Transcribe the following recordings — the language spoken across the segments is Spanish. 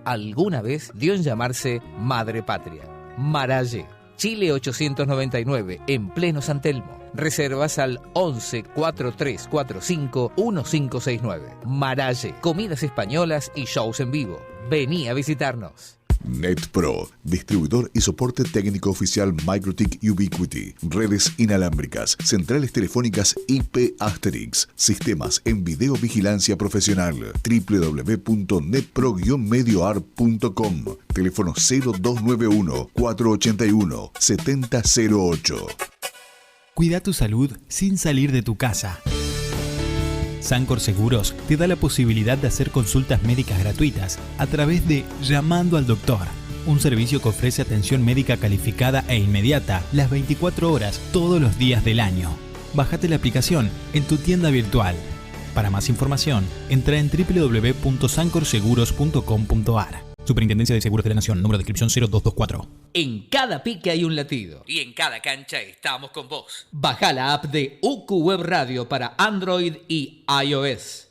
alguna vez dio en llamarse Madre Patria. Maralle, Chile 899, en pleno San Telmo. Reservas al 11 4345 1569. Maralle, comidas españolas y shows en vivo. Vení a visitarnos. NetPro, distribuidor y soporte técnico oficial MikroTik Ubiquiti, redes inalámbricas, centrales telefónicas IP Asterix, sistemas en videovigilancia profesional, www.netpro-medioar.com, teléfono 0291 481 7008. Cuida tu salud sin salir de tu casa. Sancor Seguros te da la posibilidad de hacer consultas médicas gratuitas a través de Llamando al Doctor, un servicio que ofrece atención médica calificada e inmediata las 24 horas todos los días del año. Bájate la aplicación en tu tienda virtual. Para más información, entra en www.sancorseguros.com.ar. Superintendencia de Seguros de la Nación, número de inscripción 0224. En cada pique hay un latido y en cada cancha estamos con vos. Baja la app de UQ Web Radio para Android y iOS.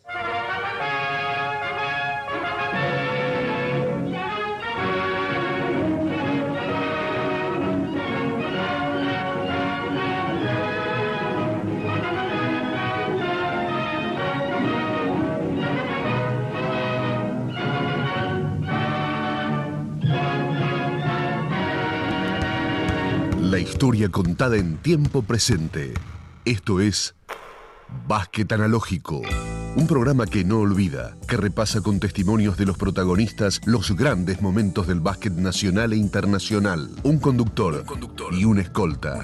La historia contada en tiempo presente. Esto es Básquet Analógico, un programa que no olvida, que repasa con testimonios de los protagonistas los grandes momentos del básquet nacional e internacional. Un conductor y un escolta.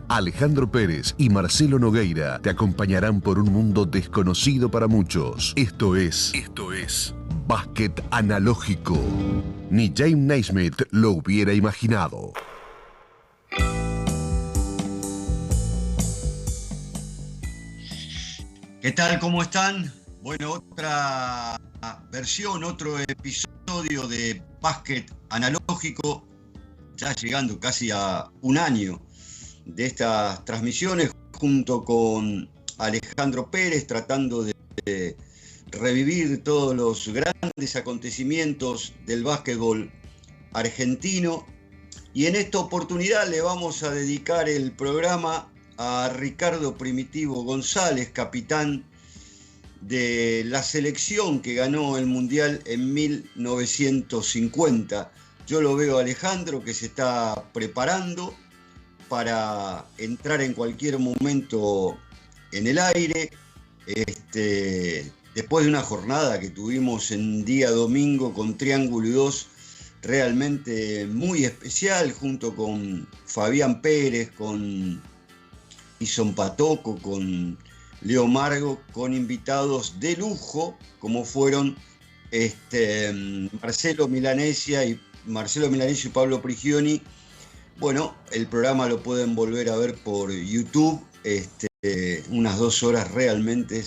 Alejandro Pérez y Marcelo Nogueira te acompañarán por un mundo desconocido para muchos. Esto es Básquet Analógico. Ni James Naismith lo hubiera imaginado. ¿Qué tal? ¿Cómo están? Bueno, otra versión, otro episodio de Básquet Analógico, ya llegando casi a un año de estas transmisiones, junto con Alejandro Pérez, tratando de revivir todos los grandes acontecimientos del básquetbol argentino. Y en esta oportunidad le vamos a dedicar el programa a Ricardo Primitivo González, capitán de la selección que ganó el Mundial en 1950. Yo lo veo a Alejandro que se está preparando para entrar en cualquier momento en el aire. Después de una jornada que tuvimos en día domingo con Triángulo y 2, realmente muy especial, junto con Fabián Pérez, con Ison Patoco, con Leo Margo, con invitados de lujo, como fueron Marcelo Milanesio y Pablo Prigioni. Bueno, el programa lo pueden volver a ver por YouTube, unas 2 horas realmente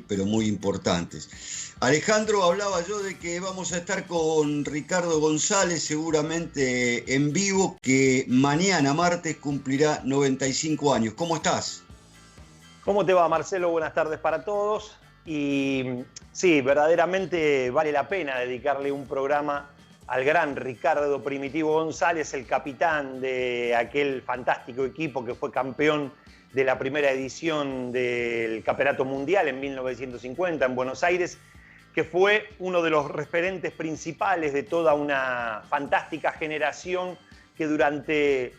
pero muy importantes. Alejandro, hablaba yo de que vamos a estar con Ricardo González seguramente en vivo, que mañana martes cumplirá 95 años. ¿Cómo estás? ¿Cómo te va, Marcelo? Buenas tardes para todos. Y sí, verdaderamente vale la pena dedicarle un programa al gran Ricardo Primitivo González, el capitán de aquel fantástico equipo que fue campeón de la primera edición del Campeonato Mundial en 1950 en Buenos Aires, que fue uno de los referentes principales de toda una fantástica generación que durante,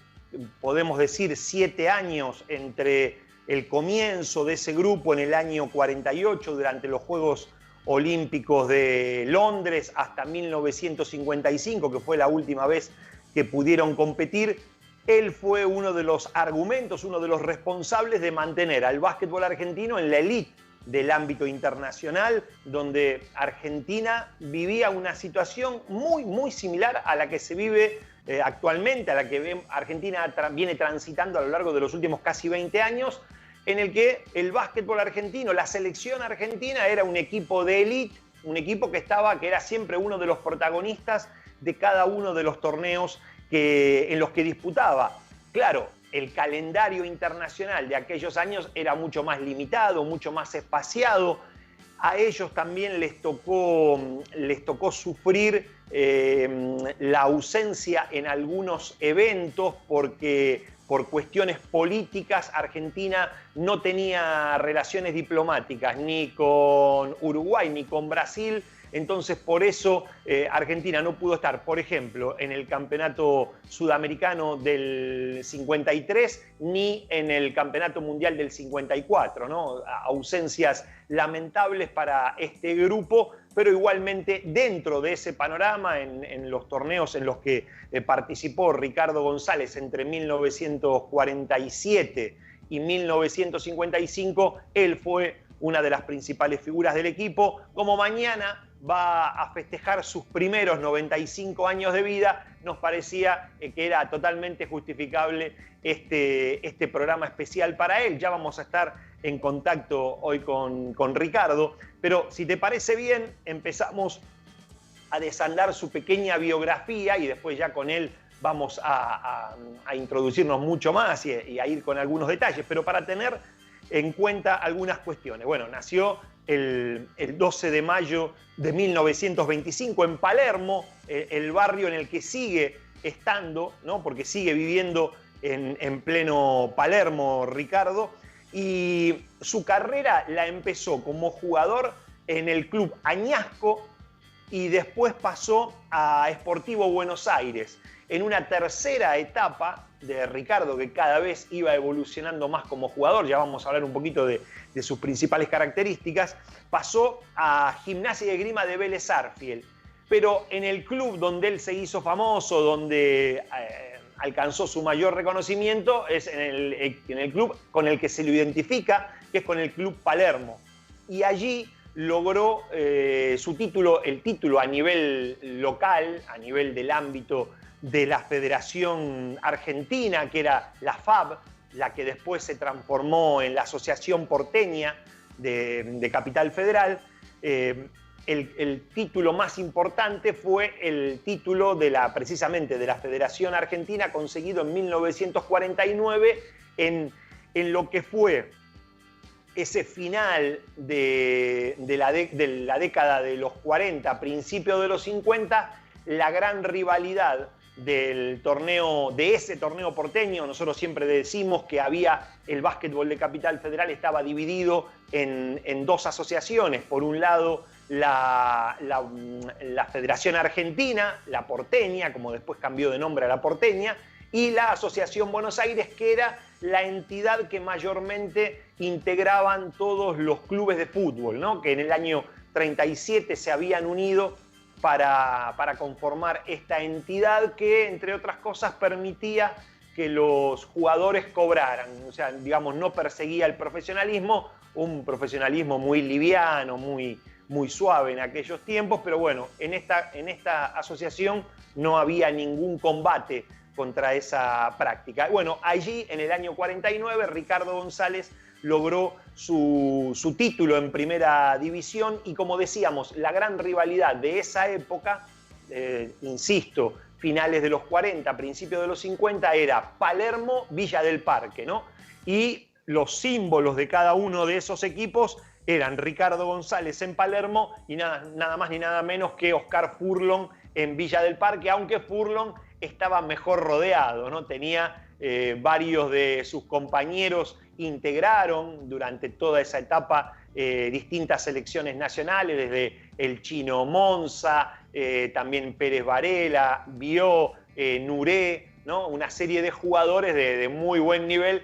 podemos decir, 7 años entre el comienzo de ese grupo en el año 48, durante los Juegos Olímpicos de Londres, hasta 1955, que fue la última vez que pudieron competir. Él fue uno de los argumentos, uno de los responsables de mantener al básquetbol argentino en la elite del ámbito internacional, donde Argentina vivía una situación muy similar a la que se vive actualmente, a la que Argentina viene transitando a lo largo de los últimos casi 20 años, en el que el básquetbol argentino, la selección argentina, era un equipo de élite, un equipo que era siempre uno de los protagonistas de cada uno de los torneos en los que disputaba. Claro, el calendario internacional de aquellos años era mucho más limitado, mucho más espaciado. A ellos también les tocó sufrir la ausencia en algunos eventos porque por cuestiones políticas Argentina no tenía relaciones diplomáticas ni con Uruguay ni con Brasil. Entonces, por eso Argentina no pudo estar, por ejemplo, en el Campeonato Sudamericano del 53 ni en el Campeonato Mundial del 54, ¿no? Ausencias lamentables para este grupo, pero igualmente dentro de ese panorama, en los torneos en los que participó Ricardo González entre 1947 y 1955, él fue una de las principales figuras del equipo. Como mañana va a festejar sus primeros 95 años de vida, nos parecía que era totalmente justificable este programa especial para él. Ya vamos a estar en contacto hoy con Ricardo, pero si te parece bien, empezamos a desandar su pequeña biografía y después ya con él vamos a introducirnos mucho más y a ir con algunos detalles, pero para tener en cuenta algunas cuestiones. Bueno, nació el 12 de mayo de 1925 en Palermo, el barrio en el que sigue estando, ¿no? Porque sigue viviendo en pleno Palermo, Ricardo, y su carrera la empezó como jugador en el club Añasco y después pasó a Sportivo Buenos Aires. En una tercera etapa de Ricardo, que cada vez iba evolucionando más como jugador, ya vamos a hablar un poquito de sus principales características, pasó a Gimnasia y Esgrima de Vélez Sarsfield. Pero en el club donde él se hizo famoso, donde alcanzó su mayor reconocimiento, es en el club con el que se lo identifica, que es con el Club Palermo. Y allí logró su título, el título a nivel local, a nivel del ámbito de la Federación Argentina, que era la FAB, la que después se transformó en la Asociación Porteña de Capital Federal. El título más importante fue el título precisamente de la Federación Argentina, conseguido en 1949 en lo que fue ese final de la década de los 40, principio de los 50, la gran rivalidad de ese torneo porteño. Nosotros siempre decimos que el básquetbol de Capital Federal estaba dividido en dos asociaciones. Por un lado, la Federación Argentina, la Porteña, como después cambió de nombre a la Porteña, y la Asociación Buenos Aires, que era la entidad que mayormente integraban todos los clubes de fútbol, ¿no? Que en el año 37 se habían unido para conformar esta entidad que, entre otras cosas, permitía que los jugadores cobraran. O sea, digamos, no perseguía el profesionalismo, un profesionalismo muy liviano, muy suave en aquellos tiempos, pero bueno, en esta asociación no había ningún combate contra esa práctica. Bueno, allí en el año 49 Ricardo González logró su título en primera división y, como decíamos, la gran rivalidad de esa época, insisto, finales de los 40, principios de los 50, era Palermo-Villa del Parque, ¿no? Y los símbolos de cada uno de esos equipos eran Ricardo González en Palermo y nada más ni nada menos que Oscar Furlong en Villa del Parque, aunque Furlong estaba mejor rodeado, ¿no? Tenía varios de sus compañeros integraron durante toda esa etapa distintas selecciones nacionales, desde el Chino Monza, también Pérez Varela, Bió, Nuré, ¿no? Una serie de jugadores de muy buen nivel.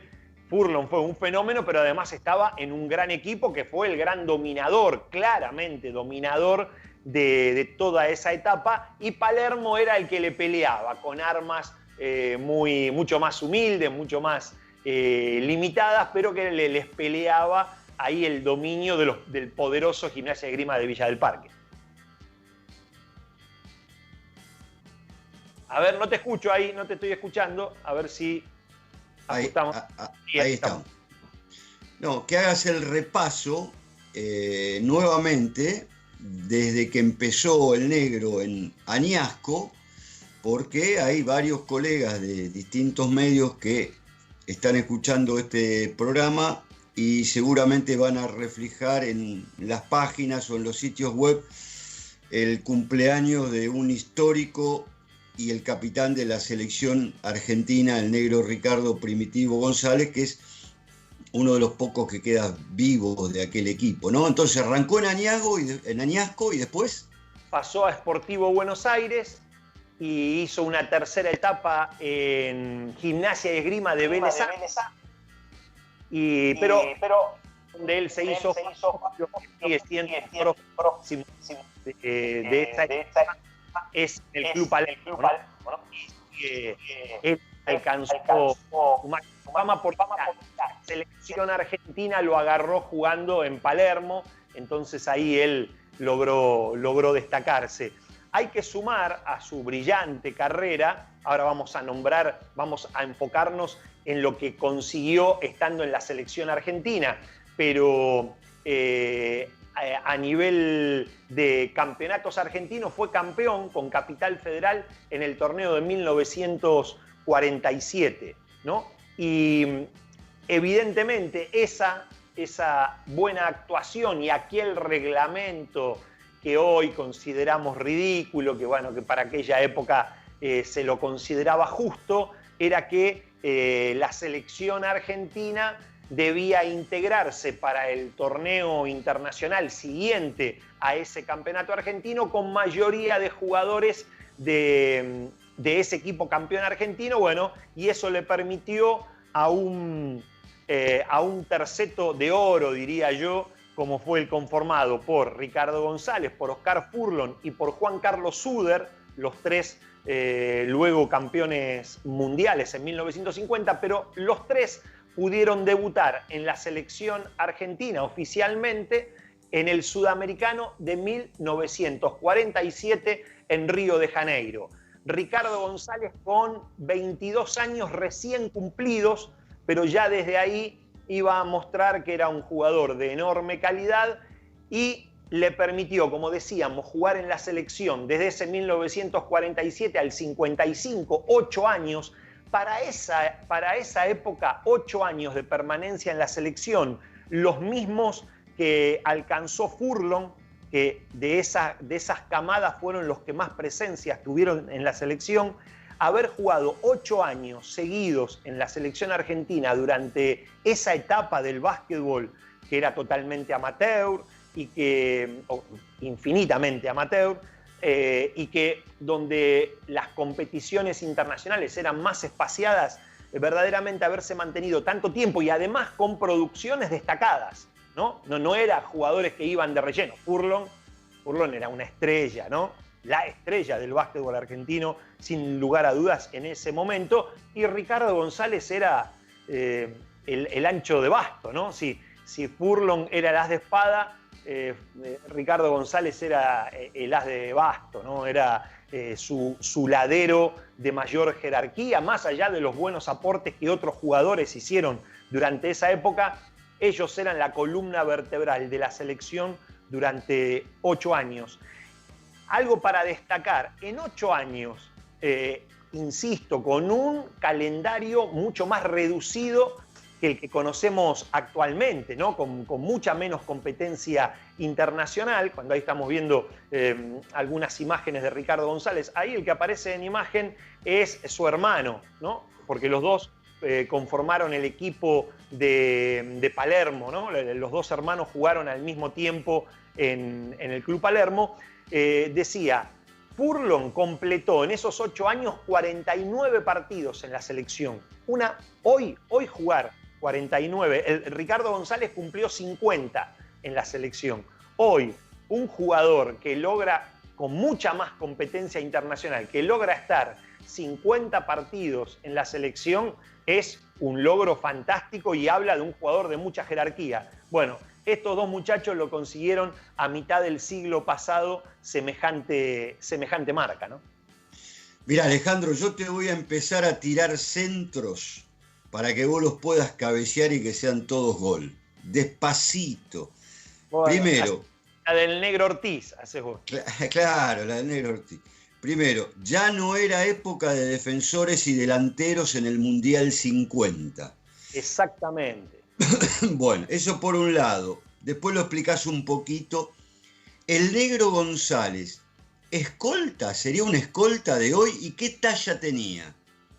Furlong fue un fenómeno, pero además estaba en un gran equipo que fue el gran dominador, claramente dominador de toda esa etapa, y Palermo era el que le peleaba con armas mucho más humildes, mucho más limitadas, pero que les peleaba ahí el dominio del poderoso Gimnasia y Esgrima de Villa del Parque. A ver, no te escucho ahí, no te estoy escuchando, a ver si ajustamos. Ahí estamos. No, que hagas el repaso nuevamente desde que empezó el negro en Añasco, porque hay varios colegas de distintos medios que están escuchando este programa y seguramente van a reflejar en las páginas o en los sitios web el cumpleaños de un histórico y el capitán de la selección argentina, el negro Ricardo Primitivo González, que es uno de los pocos que queda vivo de aquel equipo, ¿no? Entonces arrancó en Añasco y después pasó a Sportivo Buenos Aires y hizo una tercera etapa en Gimnasia y Esgrima de Vélez Arfield. Pero donde él se hizo sigue siendo próximo de esta etapa es el Club Palermo, ¿no? Él alcanzó su máxima fama porque la selección argentina lo agarró jugando en Palermo, entonces ahí él logró destacarse. Hay que sumar a su brillante carrera, ahora vamos a enfocarnos en lo que consiguió estando en la selección argentina, pero a nivel de campeonatos argentinos fue campeón con Capital Federal en el torneo de 1947, ¿no? Y evidentemente esa buena actuación y aquel reglamento que hoy consideramos ridículo, que para aquella época se lo consideraba justo, era que la selección argentina debía integrarse para el torneo internacional siguiente a ese campeonato argentino con mayoría de jugadores de ese equipo campeón argentino, y eso le permitió a un terceto de oro, diría yo, como fue el conformado por Ricardo González, por Oscar Furlong y por Juan Carlos Suder, los tres luego campeones mundiales en 1950, pero los tres pudieron debutar en la selección argentina oficialmente en el Sudamericano de 1947 en Río de Janeiro. Ricardo González con 22 años recién cumplidos, pero ya desde ahí iba a mostrar que era un jugador de enorme calidad y le permitió, como decíamos, jugar en la selección desde ese 1947 al 55, 8 años. Para esa época, 8 años de permanencia en la selección, los mismos que alcanzó Furlong, que de esas camadas fueron los que más presencias tuvieron en la selección. Haber jugado 8 años seguidos en la selección argentina durante esa etapa del básquetbol que era totalmente amateur infinitamente amateur, y que donde las competiciones internacionales eran más espaciadas, verdaderamente haberse mantenido tanto tiempo y además con producciones destacadas, ¿no? No eran jugadores que iban de relleno. Furlong era una estrella, ¿no? La estrella del básquetbol argentino, sin lugar a dudas, en ese momento. Y Ricardo González era el ancho de basto, ¿no? Si Furlong era el as de espada, Ricardo González era el as de basto, ¿no? Era su ladero de mayor jerarquía, más allá de los buenos aportes que otros jugadores hicieron durante esa época. Ellos eran la columna vertebral de la selección durante 8 años. Algo para destacar, en 8 años, insisto, con un calendario mucho más reducido que el que conocemos actualmente, ¿no? Con mucha menos competencia internacional. Cuando ahí estamos viendo algunas imágenes de Ricardo González, ahí el que aparece en imagen es su hermano, ¿no? Porque los dos conformaron el equipo de Palermo, ¿no? Los dos hermanos jugaron al mismo tiempo en el Club Palermo. Decía, Furlong completó en esos 8 años 49 partidos en la selección. Hoy jugar 49, Ricardo González cumplió 50 en la selección. Hoy, un jugador que logra, con mucha más competencia internacional, que logra estar 50 partidos en la selección, es un logro fantástico y habla de un jugador de mucha jerarquía. Bueno, estos dos muchachos lo consiguieron a mitad del siglo pasado, semejante marca, ¿no? Mira, Alejandro, yo te voy a empezar a tirar centros para que vos los puedas cabecear y que sean todos gol. Despacito. Bueno, primero. La del Negro Ortiz, haces vos. Claro, la del Negro Ortiz. Primero, ya no era época de defensores y delanteros en el Mundial 50. Exactamente. Bueno, eso por un lado. Después lo explicás un poquito. El Negro González, ¿escolta? ¿Sería un escolta de hoy? ¿Y qué talla tenía?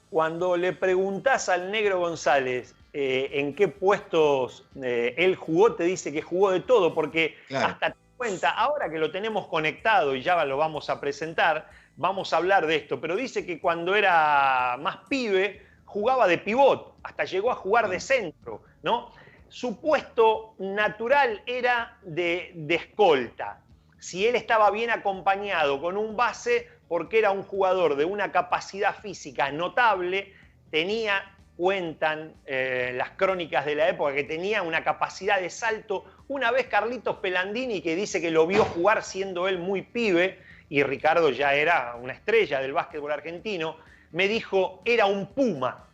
Cuando le preguntás al Negro González en qué puestos él jugó, te dice que jugó de todo, porque Claro. hasta te cuenta, ahora que lo tenemos conectado y ya lo vamos a presentar, vamos a hablar de esto, pero dice que cuando era más pibe jugaba de pivot, hasta llegó a jugar de centro, ¿no? Su puesto natural era de escolta. Si él estaba bien acompañado con un base, porque era un jugador de una capacidad física notable, cuentan las crónicas de la época, que tenía una capacidad de salto. Una vez Carlitos Pelandini, que dice que lo vio jugar siendo él muy pibe, y Ricardo ya era una estrella del básquetbol argentino, me dijo, era un puma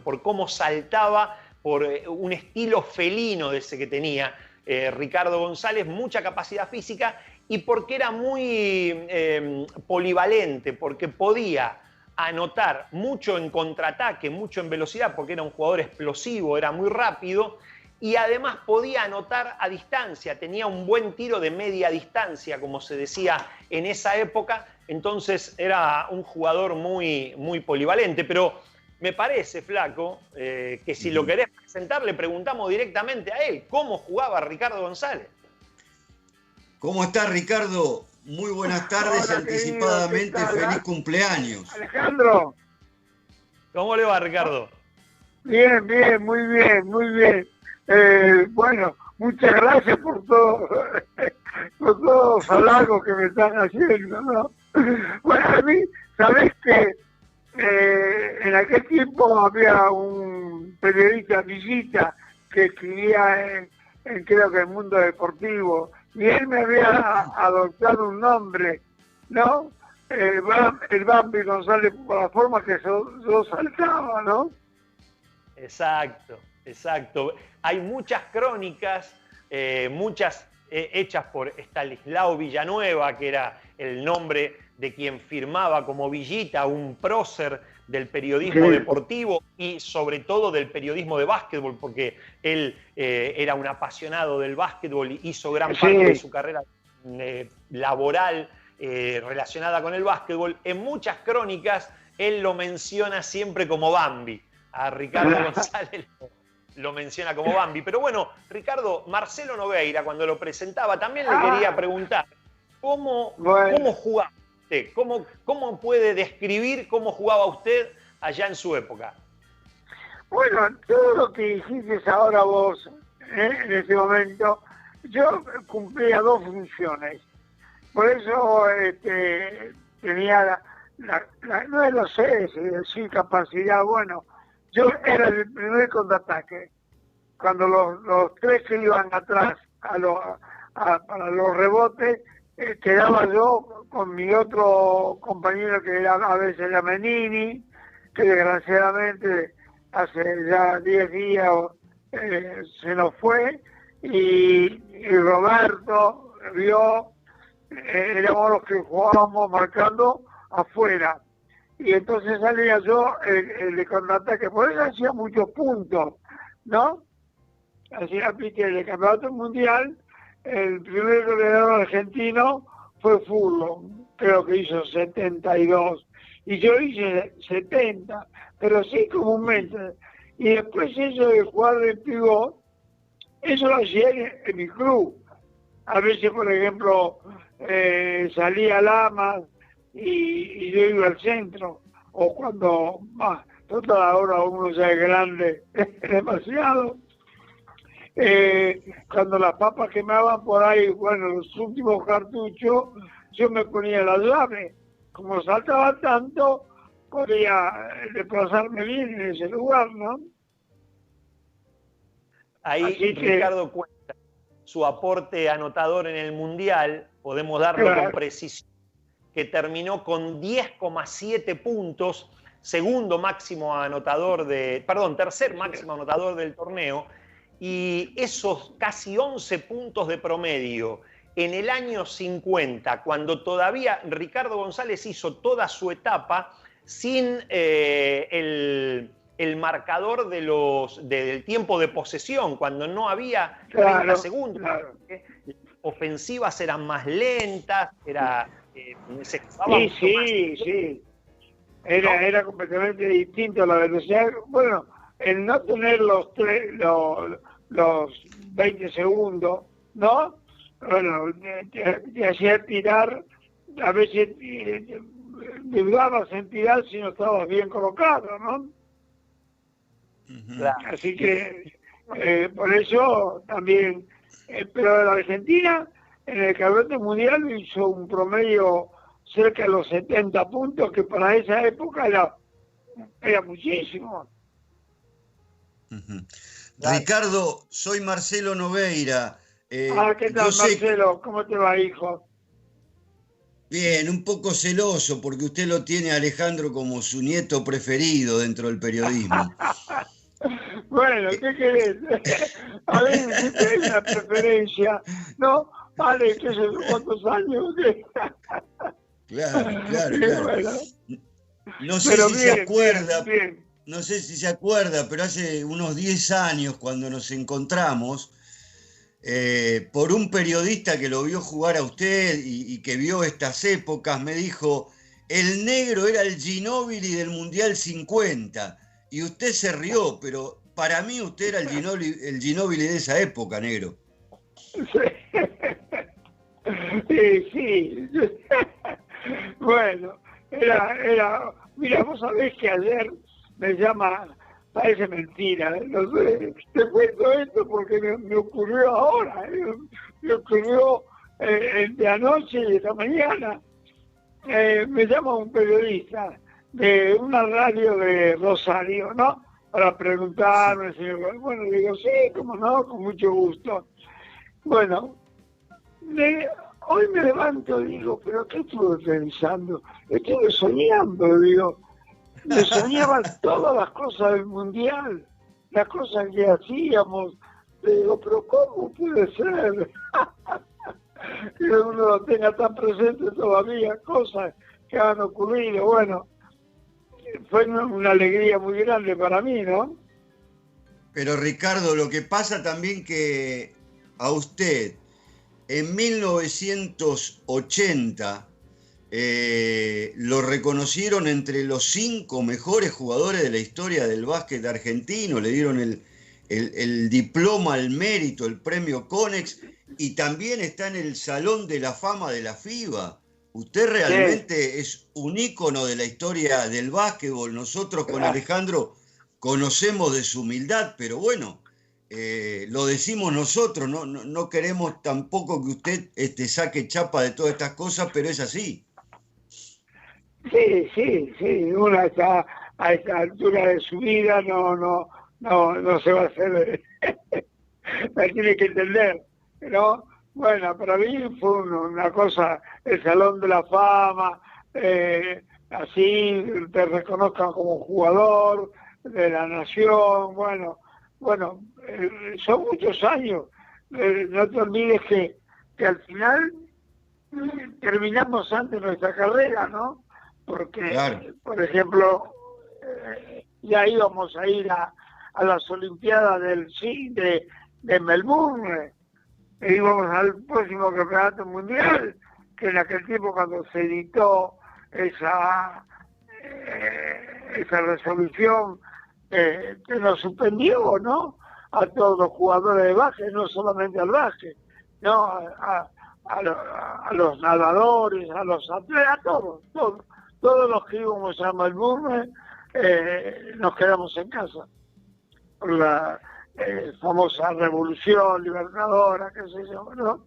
por cómo saltaba, por un estilo felino de ese que tenía Ricardo González, mucha capacidad física, y porque era muy polivalente, porque podía anotar mucho en contraataque, mucho en velocidad, porque era un jugador explosivo, era muy rápido, y además podía anotar a distancia, tenía un buen tiro de media distancia, como se decía en esa época, entonces era un jugador muy, muy polivalente. Pero me parece, Flaco, que si lo querés presentar, le preguntamos directamente a él, ¿cómo jugaba Ricardo González? ¿Cómo está, Ricardo? Muy buenas tardes. Hola, Anticipadamente, querido, ¿qué tal? feliz cumpleaños. Alejandro, ¿Cómo le va, Ricardo? bien, bien, muy bien, muy bien. Bueno, muchas gracias por todo, por todos los halagos que me están haciendo, ¿no? Bueno, a mí, sabés que en aquel tiempo había un periodista Villita que escribía en creo que el Mundo Deportivo, y él me había adoptado un nombre, ¿no? El Bambi González, por la forma que yo saltaba, ¿no? Exacto, exacto. Hay muchas crónicas, muchas hechas por Estanislao Villanueva, que era el nombre de quien firmaba como Villita, un prócer del periodismo deportivo y sobre todo del periodismo de básquetbol, porque él era un apasionado del básquetbol y hizo gran parte de su carrera laboral relacionada con el básquetbol. En muchas crónicas él lo menciona siempre como Bambi. A Ricardo González lo menciona como Bambi. Pero bueno, Ricardo, Marcelo Nogueira, cuando lo presentaba, también le quería preguntar, ¿cómo jugaba usted? ¿Cómo puede describir cómo jugaba usted allá en su época? Bueno, todo lo que dijiste ahora vos, en ese momento, yo cumplía dos funciones. Por eso tenía no lo sé si decir capacidad, bueno, yo era el primer contraataque. Cuando los tres que iban atrás para los rebotes, quedaba yo con mi otro compañero que era a veces era Menini, que desgraciadamente hace ya 10 días se nos fue, y Roberto vio, éramos los que jugábamos marcando afuera. Y entonces salía yo el de contraataque, por eso hacía muchos puntos, ¿no? Hacía pique el campeonato mundial, el primer goleador argentino fue Furlong, creo que hizo 72, y yo hice 70, pero sí comúnmente. Y después eso de jugar de pivot, eso lo hacía en mi club. A veces, por ejemplo, salía Lamas, y yo iba al centro, o cuando, toda ahora uno ya es grande, demasiado, cuando las papas quemaban por ahí, bueno, los últimos cartuchos, yo me ponía la llave, como saltaba tanto, podía desplazarme bien en ese lugar, ¿no? Ahí Ricardo cuenta su aporte anotador en el Mundial, podemos darlo con precisión, que terminó con 10,7 puntos, tercer máximo anotador del torneo, y esos casi 11 puntos de promedio en el año 50, cuando todavía Ricardo González hizo toda su etapa sin el el marcador del tiempo de posesión, cuando no había 30 segundos. Claro. Las ofensivas eran más lentas, se Sí. Era completamente distinto la velocidad. Bueno, el no tener los 20 segundos, ¿no? Bueno, te hacía tirar, a veces dudabas en tirar si no estabas bien colocado, ¿no? Claro. Así que por eso también, pero la Argentina en el Campeonato Mundial hizo un promedio cerca de los 70 puntos, que para esa época era muchísimo. Ricardo, soy Marcelo Nogueira. ¿Qué tal, Marcelo? ¿Cómo te va, hijo? Bien, un poco celoso porque usted lo tiene a Alejandro como su nieto preferido dentro del periodismo. Bueno, ¿qué querés? A ver si tenés una preferencia, ¿no? Vale, ¿qué sé cuántos años? Claro. Bueno. No sé si se acuerda, no sé si se acuerda, pero hace unos 10 años cuando nos encontramos, por un periodista que lo vio jugar a usted y que vio estas épocas, me dijo, el negro era el Ginóbili del Mundial 50, y usted se rió, pero para mí usted era el Ginóbili de esa época, negro. Sí. Bueno, mira, vos sabés que ayer me llama, parece mentira, no sé, te cuento esto porque me ocurrió ahora, me ocurrió de anoche y esta mañana. Me llama un periodista de una radio de Rosario, ¿no? Para preguntarme, bueno, digo, sí, cómo no, con mucho gusto. Bueno, hoy me levanto y digo, ¿pero qué estuve pensando? Estuve soñando, digo. Me soñaba todas las cosas del Mundial, las cosas que hacíamos. Digo, ¿pero cómo puede ser? Que uno lo tenga tan presente todavía, cosas que han ocurrido. Bueno, fue una alegría muy grande para mí, ¿no? Pero Ricardo, lo que pasa también que a usted en 1980 lo reconocieron entre los 5 mejores jugadores de la historia del básquet argentino, le dieron el diploma al mérito, el premio Conex, y también está en el Salón de la Fama de la FIBA. Usted realmente es un ícono de la historia del básquetbol. Nosotros con Alejandro conocemos de su humildad, pero bueno, lo decimos nosotros, no queremos tampoco que usted saque chapa de todas estas cosas, pero es así. Sí, uno está a esta altura de su vida, no se va a hacer, la tiene que entender, ¿no? Bueno, para mí fue una cosa, el Salón de la Fama, así te reconozcan como jugador de la nación, bueno, son muchos años. No te olvides que al final terminamos antes nuestra carrera, ¿no? Porque, claro, por ejemplo, ya íbamos a ir a las Olimpiadas de Melbourne, e íbamos al próximo campeonato mundial, que en aquel tiempo cuando se editó esa resolución que nos suspendió, ¿no? A todos los jugadores de básquet, no solamente al básquet, ¿no? A los nadadores, a los atletas, a todos los que íbamos a Melbourne, nos quedamos en casa. Por la famosa revolución libertadora, qué sé yo, ¿no?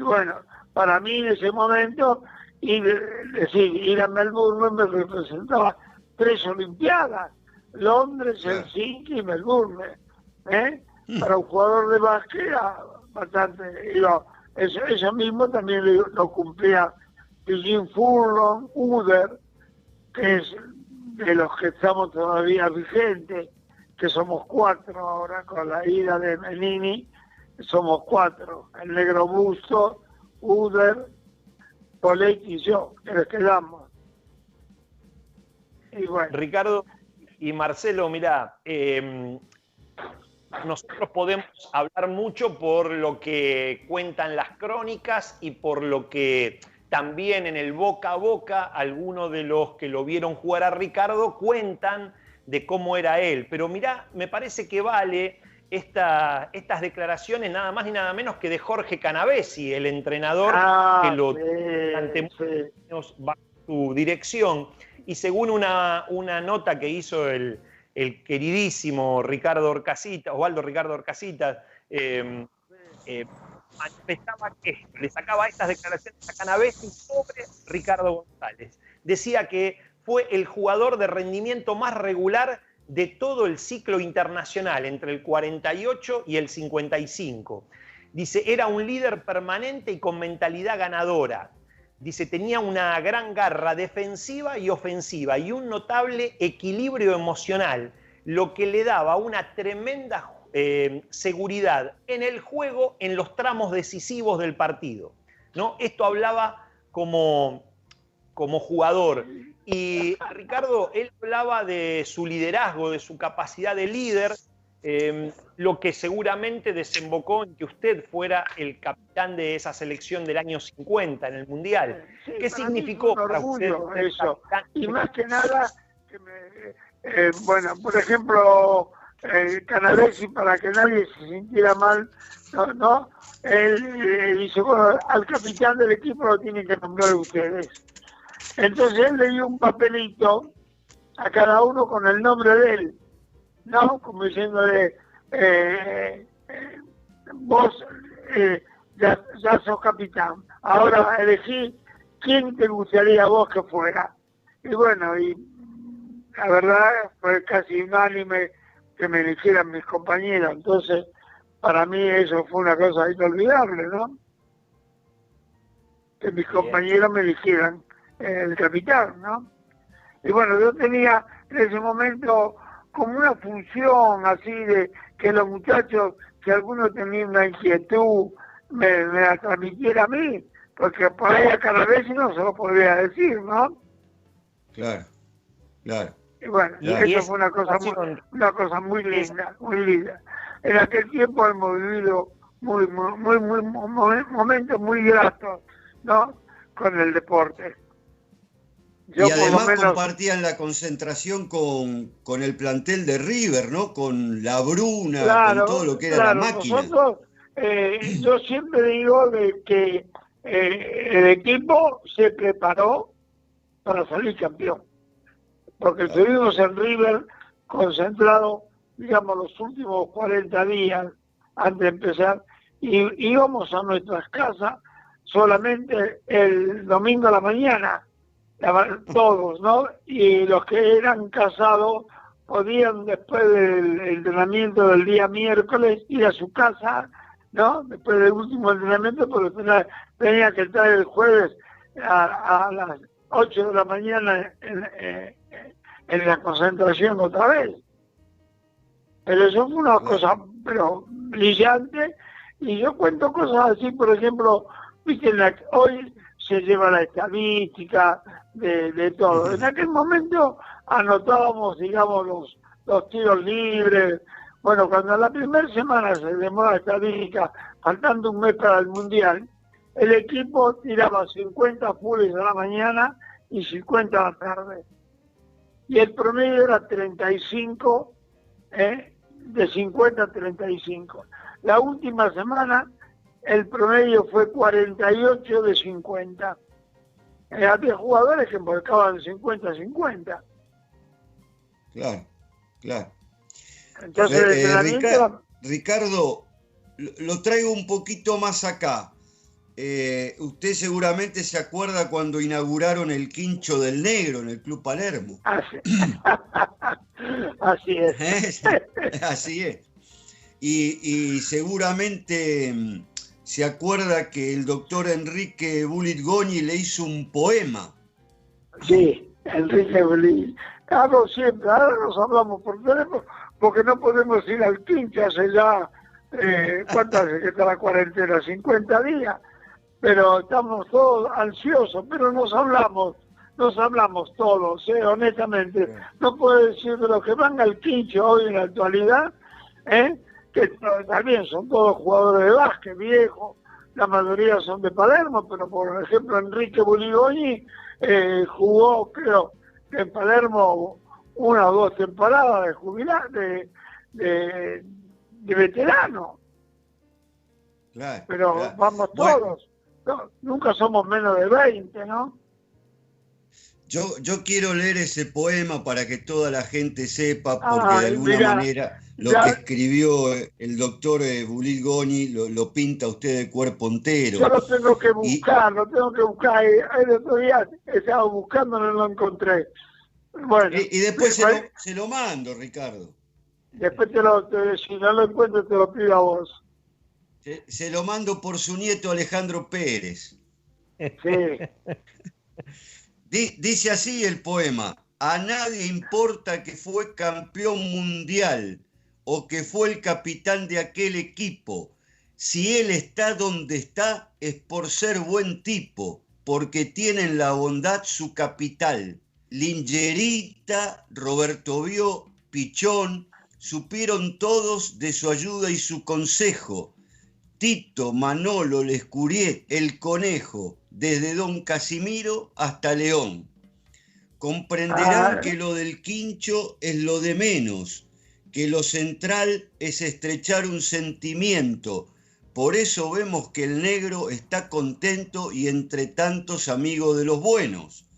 Bueno, para mí en ese momento, ir a Melbourne me representaba 3 Olimpiadas, Londres, Helsinki y Melbourne. Para un jugador de básquet era bastante. Eso mismo también lo cumplía Eugene Furlong, Uder, que es de los que estamos todavía vigentes, que somos 4 ahora, con la ida de Menini, somos 4, el negro Busto, Uder, Poletti y yo, que les quedamos. Y bueno. Ricardo, Y Marcelo, mirá, nosotros podemos hablar mucho por lo que cuentan las crónicas y por lo que también en el boca a boca algunos de los que lo vieron jugar a Ricardo cuentan de cómo era él. Pero mirá, me parece que vale estas declaraciones nada más y nada menos que de Jorge Canavesi, el entrenador que lo durante muchos años bajo su dirección. Y según una nota que hizo el queridísimo Osvaldo Ricardo Orcasitas, manifestaba que le sacaba estas declaraciones a Canavesi sobre Ricardo González. Decía que fue el jugador de rendimiento más regular de todo el ciclo internacional, entre el 48 y el 55. Dice, era un líder permanente y con mentalidad ganadora. Dice, tenía una gran garra defensiva y ofensiva y un notable equilibrio emocional, lo que le daba una tremenda seguridad en el juego en los tramos decisivos del partido, ¿no? Esto hablaba como jugador. Y Ricardo, él hablaba de su liderazgo, de su capacidad de líder, lo que seguramente desembocó en que usted fuera el capitán de esa selección del año 50 en el Mundial. Sí, ¿Qué significó para usted eso? Y más que nada, bueno, por ejemplo, Canavesi, para que nadie se sintiera mal, ¿no? Él dice, bueno, al capitán del equipo lo tienen que nombrar ustedes. Entonces él le dio un papelito a cada uno con el nombre de él, ¿no? Como diciéndole, vos ya sos capitán, ahora elegí quién te gustaría a vos que fuera. Y bueno, y la verdad fue casi unánime que me eligieran mis compañeros, entonces para mí eso fue una cosa inolvidable, ¿no? Que mis compañeros me eligieran el capitán, ¿no? Y bueno, yo tenía en ese momento como una función así de que los muchachos, que algunos tenían una inquietud, me la transmitiera a mí, porque por ahí a Canavesi no se lo podría decir, ¿no? Claro, claro. Y bueno, claro. Eso fue una cosa muy linda, muy linda. En aquel tiempo hemos vivido momentos muy gratos, ¿no? Con el deporte. Yo y además compartían la concentración con el plantel de River, ¿no? Con la Bruna, claro, con todo lo que era la máquina. Nosotros, yo siempre digo de que el equipo se preparó para salir campeón. Porque estuvimos en River concentrados, digamos, los últimos 40 días antes de empezar, y íbamos a nuestras casas solamente el domingo a la mañana, todos, ¿no? Y los que eran casados podían, después del entrenamiento del día miércoles, ir a su casa, ¿no? Después del último entrenamiento, porque tenía que estar el jueves a las 8 de la mañana en la concentración otra vez. Pero eso fue una cosa brillante, y yo cuento cosas así, por ejemplo, viste, hoy se lleva la estadística de todo. En aquel momento anotábamos, digamos, los tiros libres. Bueno, cuando la primera semana se demoró la estadística, faltando un mes para el Mundial, el equipo tiraba 50 fulls a la mañana y 50 a la tarde. Y el promedio era 35, de 50 a 35. La última semana el promedio fue 48 de 50. Había jugadores que marcaban 50-50. Claro, claro. Entonces, Ricardo, lo traigo un poquito más acá. Usted seguramente se acuerda cuando inauguraron el Quincho del Negro en el Club Palermo. Así es. Así es. Y seguramente se acuerda que el doctor Enrique Bullit Goñi le hizo un poema. Sí, Enrique Bullit. Claro, siempre, ahora nos hablamos por teléfono, porque no podemos ir al Quincho hace ya, ¿cuántas hace que está la cuarentena? 50 días. Pero estamos todos ansiosos, pero nos hablamos nos hablamos todos, honestamente. No puedo decir de los que van al quincho hoy en la actualidad, que también son todos jugadores de básquet viejos, la mayoría son de Palermo, pero por ejemplo Enrique Buligoni jugó, creo, en Palermo 1 o 2 temporadas de jubilar, de veterano. Claro, pero claro. Vamos todos. No, nunca somos menos de 20, ¿no? Yo quiero leer ese poema para que toda la gente sepa, porque de alguna manera lo que escribió el doctor Buligoni lo pinta usted de cuerpo entero. Yo lo tengo que buscar, El otro día estaba buscando, no lo encontré. Bueno, y después se lo mando, Ricardo. Después si no lo encuentro, te lo pido a vos. Se lo mando por su nieto Alejandro Pérez. Sí. Dice así el poema: a nadie importa que fue campeón mundial o que fue el capitán de aquel equipo. Si él está donde está es por ser buen tipo, porque tiene en la bondad su capital. Lingerita, Roberto Bió, Pichón, supieron todos de su ayuda y su consejo. Tito, Manolo, Lescurier, el Conejo, desde Don Casimiro hasta León. Comprenderán que lo del quincho es lo de menos, que lo central es estrechar un sentimiento. Por eso vemos que el negro está contento y entre tantos amigos de los buenos.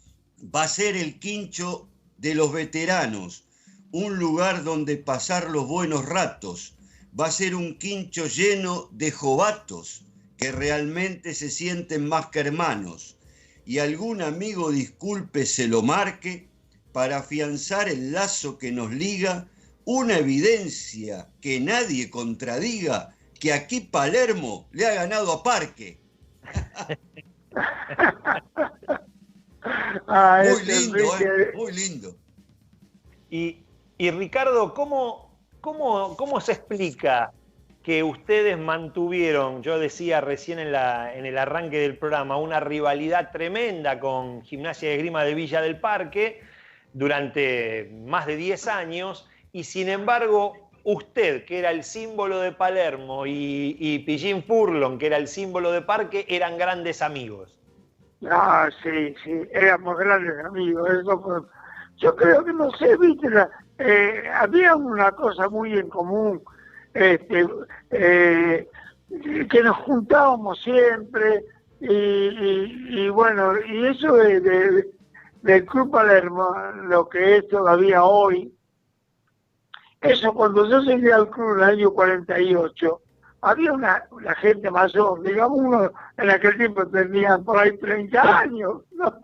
Va a ser el quincho de los veteranos, un lugar donde pasar los buenos ratos. Va a ser un quincho lleno de jovatos que realmente se sienten más que hermanos. Y algún amigo disculpe se lo marque para afianzar el lazo que nos liga, una evidencia que nadie contradiga, que aquí Palermo le ha ganado a Parque. Muy lindo, muy lindo. Y Ricardo, ¿cómo se explica que ustedes mantuvieron, yo decía recién en el arranque del programa, una rivalidad tremenda con Gimnasia de Esgrima de Villa del Parque durante más de 10 años, y sin embargo usted, que era el símbolo de Palermo, y Pillín Furlong, que era el símbolo de Parque, eran grandes amigos? Sí, éramos grandes amigos. Yo creo que, no sé, viste, había una cosa muy en común, que nos juntábamos siempre, y bueno, y eso del Club Palermo, lo que es todavía hoy, eso cuando yo llegué al club en el año 48, había una gente mayor, digamos, uno en aquel tiempo tenía por ahí 30 años, ¿no?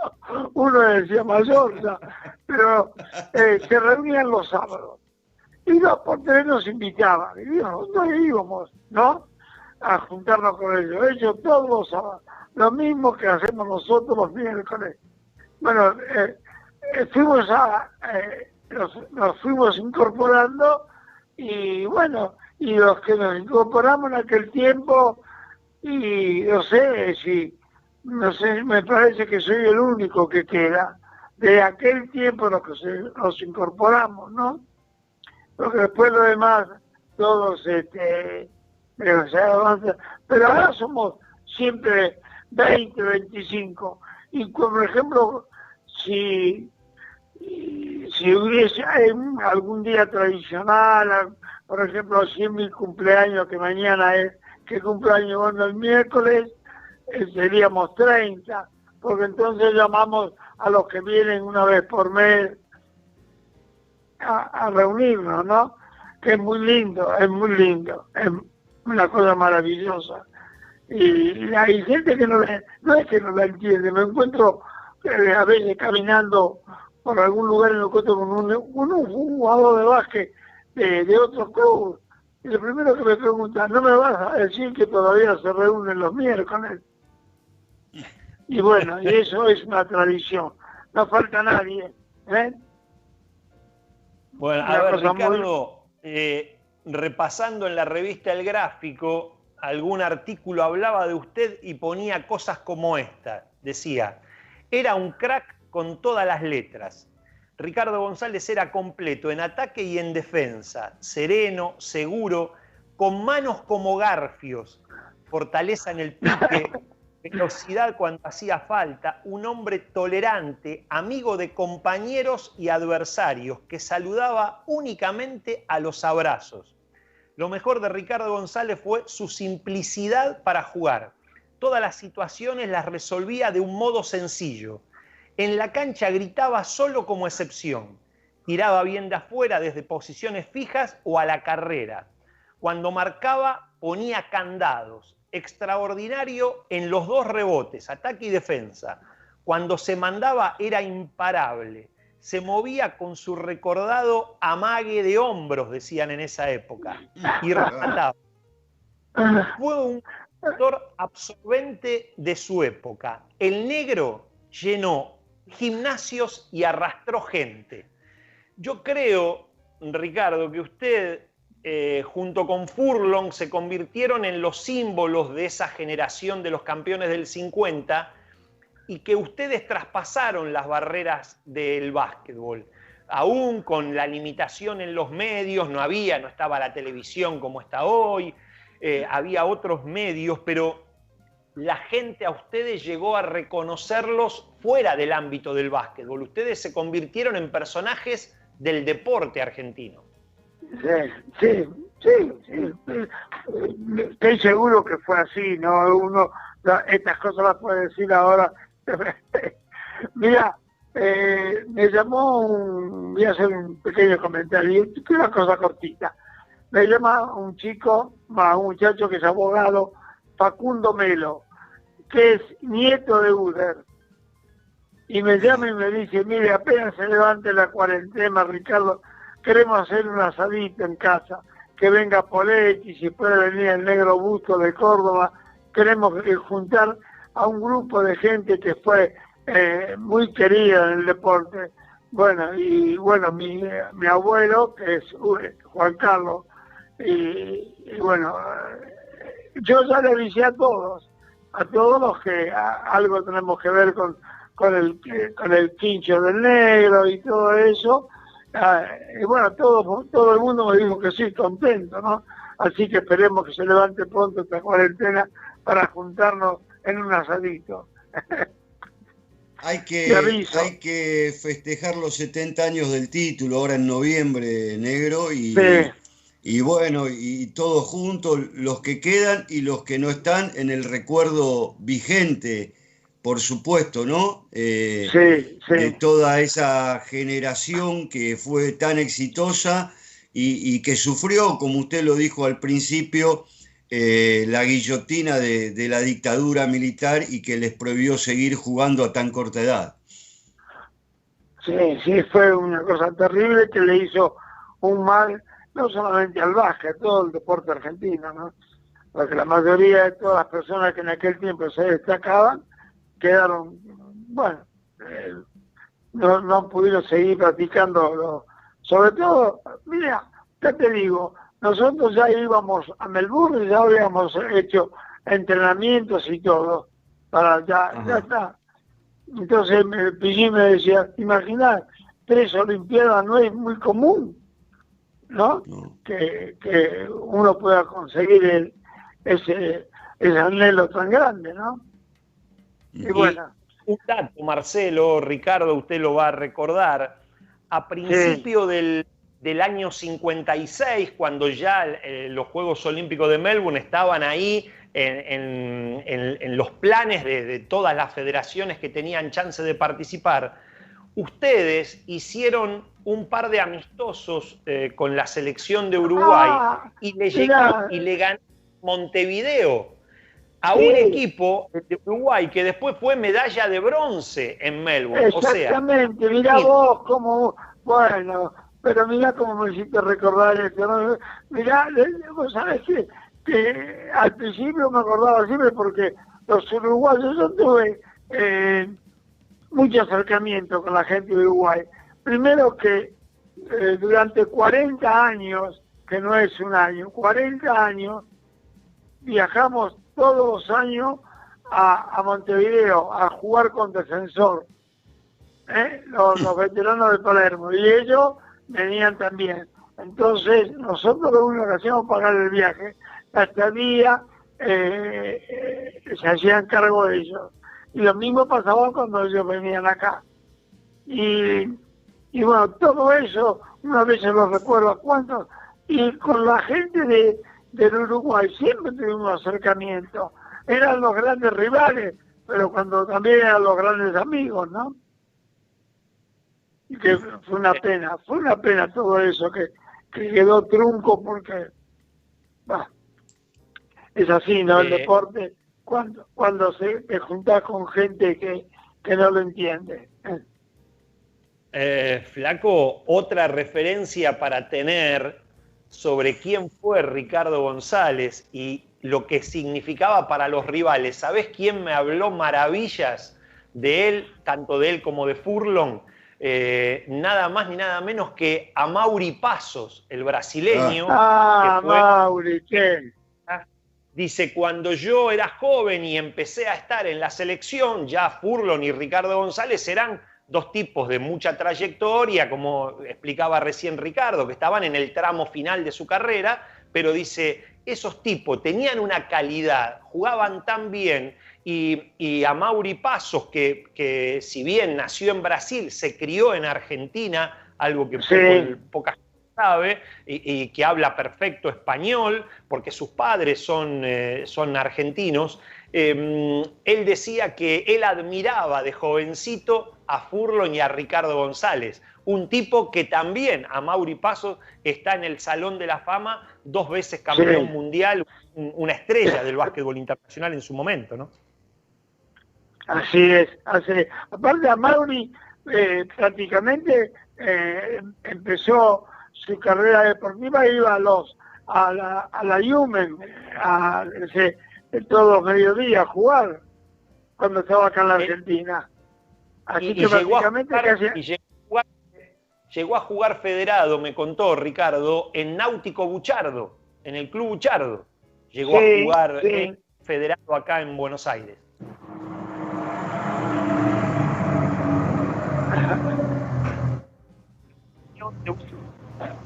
Uno decía mayor ya, pero se reunían los sábados. Y 2 por 3 nos invitaban, y nosotros íbamos, ¿no? A juntarnos con ellos. Ellos todos los sábados, lo mismo que hacemos nosotros los miércoles. Bueno, nos fuimos incorporando, y bueno, y los que nos incorporamos en aquel tiempo, y no sé, me parece que soy el único que queda de aquel tiempo los que nos incorporamos, ¿no? Porque después lo demás, todos, pero ahora somos siempre 20, 25, y por ejemplo, si hubiese algún día tradicional, por ejemplo, si es mi cumpleaños, que mañana es, que cumpleaños, bueno, el miércoles seríamos 30, porque entonces llamamos a los que vienen una vez por mes a reunirnos, ¿no? Que es muy lindo, es una cosa maravillosa. Y hay gente que no es que no la entiende, me encuentro a veces caminando por algún lugar y me encuentro con un jugador de básquet de otro club, y lo primero que me preguntan, ¿no me vas a decir que todavía se reúnen los miércoles? Y bueno, y eso es una tradición, no falta nadie, ¿eh? Bueno, a ver, Ricardo, repasando en la revista El Gráfico, algún artículo hablaba de usted y ponía cosas como esta. Decía, era un crack con todas las letras. Ricardo González era completo en ataque y en defensa, sereno, seguro, con manos como garfios, fortaleza en el pique, velocidad cuando hacía falta, un hombre tolerante, amigo de compañeros y adversarios, que saludaba únicamente a los abrazos. Lo mejor de Ricardo González fue su simplicidad para jugar. Todas las situaciones las resolvía de un modo sencillo. En la cancha gritaba solo como excepción. Tiraba bien de afuera desde posiciones fijas o a la carrera. Cuando marcaba ponía candados. Extraordinario en los dos rebotes, ataque y defensa. Cuando se mandaba era imparable. Se movía con su recordado amague de hombros, decían en esa época, y remataba. Fue un jugador absorbente de su época. El negro llenó gimnasios y arrastró gente. Yo creo, Ricardo, que usted, junto con Furlong, se convirtieron en los símbolos de esa generación de los campeones del 50 y que ustedes traspasaron las barreras del básquetbol. Aún con la limitación en los medios, no estaba la televisión como está hoy, había otros medios, pero la gente a ustedes llegó a reconocerlos fuera del ámbito del básquetbol. Ustedes se convirtieron en personajes del deporte argentino. Sí. Estoy seguro que fue así, ¿no? Estas cosas las puede decir ahora. Mira, me llamó voy a hacer un pequeño comentario, una cosa cortita. Me llama un muchacho que es abogado, Facundo Melo, que es nieto de Uder, y me llama y me dice: mire, apenas se levante la cuarentena, Ricardo, queremos hacer un asadito en casa, que venga Poletti, si puede venir el Negro Busto de Córdoba, queremos juntar a un grupo de gente que fue muy querida en el deporte. Bueno, mi abuelo, que es Juan Carlos, y bueno, yo ya le dije a todos los que algo tenemos que ver con el quincho del negro y todo eso. Y bueno, todo el mundo me dijo que sí, contento, ¿no? Así que esperemos que se levante pronto esta cuarentena para juntarnos en un asadito. Hay que festejar los 70 años del título ahora en noviembre, negro, y, sí. Y bueno, y todos juntos, los que quedan y los que no están, en el recuerdo vigente, por supuesto, ¿no? Sí. De toda esa generación que fue tan exitosa y que sufrió, como usted lo dijo al principio, la guillotina de la dictadura militar y que les prohibió seguir jugando a tan corta edad. Sí, fue una cosa terrible que le hizo un mal no solamente al básquet, a todo el deporte argentino, ¿no? Porque la mayoría de todas las personas que en aquel tiempo se destacaban quedaron, bueno, no han podido seguir practicando. Sobre todo, mira, ya te digo, nosotros ya íbamos a Melbourne y ya habíamos hecho entrenamientos y todo, ya está. Entonces Pillín me decía: imaginar, 3 Olimpiadas no es muy común, ¿no? Que uno pueda conseguir ese anhelo tan grande, ¿no? Y bueno. Un dato, Marcelo, Ricardo, usted lo va a recordar, a principio del año 56, cuando ya los Juegos Olímpicos de Melbourne estaban ahí en los planes de todas las federaciones que tenían chance de participar, ustedes hicieron un par de amistosos con la selección de Uruguay y le ganó Montevideo a un equipo de Uruguay que después fue medalla de bronce en Melbourne. Exactamente, mirá vos cómo, bueno, pero mirá cómo me hiciste recordar esto, ¿no? Mirá, vos sabés que al principio me acordaba siempre porque los uruguayos, yo tuve mucho acercamiento con la gente de Uruguay. Primero que durante 40 años, que no es un año, 40 años, viajamos todos los años a Montevideo a jugar con Defensor. los veteranos de Palermo, y ellos venían también. Entonces, nosotros lo único que hacíamos pagar el viaje, la estadía, se hacían cargo de ellos. Y lo mismo pasaba cuando ellos venían acá. Y bueno, todo eso, una vez se lo recuerdo a cuántos, y con la gente del Uruguay siempre tuvimos acercamiento. Eran los grandes rivales, pero cuando también eran los grandes amigos, ¿no? Y que fue una pena todo eso, que quedó trunco porque, es así, ¿no? El deporte, cuando te juntás con gente que no lo entiende. Flaco, otra referencia para tener sobre quién fue Ricardo González y lo que significaba para los rivales. ¿Sabés quién me habló maravillas de él, tanto de él como de Furlong? Nada más ni nada menos que Amaury Pasos, el brasileño. Que fue, Amaury, ¿qué? Dice, cuando yo era joven y empecé a estar en la selección, ya Furlong y Ricardo González eran dos tipos de mucha trayectoria, como explicaba recién Ricardo, que estaban en el tramo final de su carrera, pero dice, esos tipos tenían una calidad, jugaban tan bien, y Amaury Pasos, que si bien nació en Brasil, se crió en Argentina, algo que poca gente sabe, y que habla perfecto español, porque sus padres son argentinos. Él decía que él admiraba de jovencito a Furlong y a Ricardo González, un tipo que también, Amaury Pasos, está en el Salón de la Fama, 2 veces campeón mundial, una estrella del básquetbol internacional en su momento, ¿no? Así es. Aparte, Amaury prácticamente empezó su carrera deportiva, iba a la Yumen, todos los mediodías a jugar, cuando estaba acá en la Argentina. Así que prácticamente llegó a jugar federado, me contó Ricardo, en Náutico Buchardo, en el Club Buchardo. Llegó a jugar federado acá en Buenos Aires.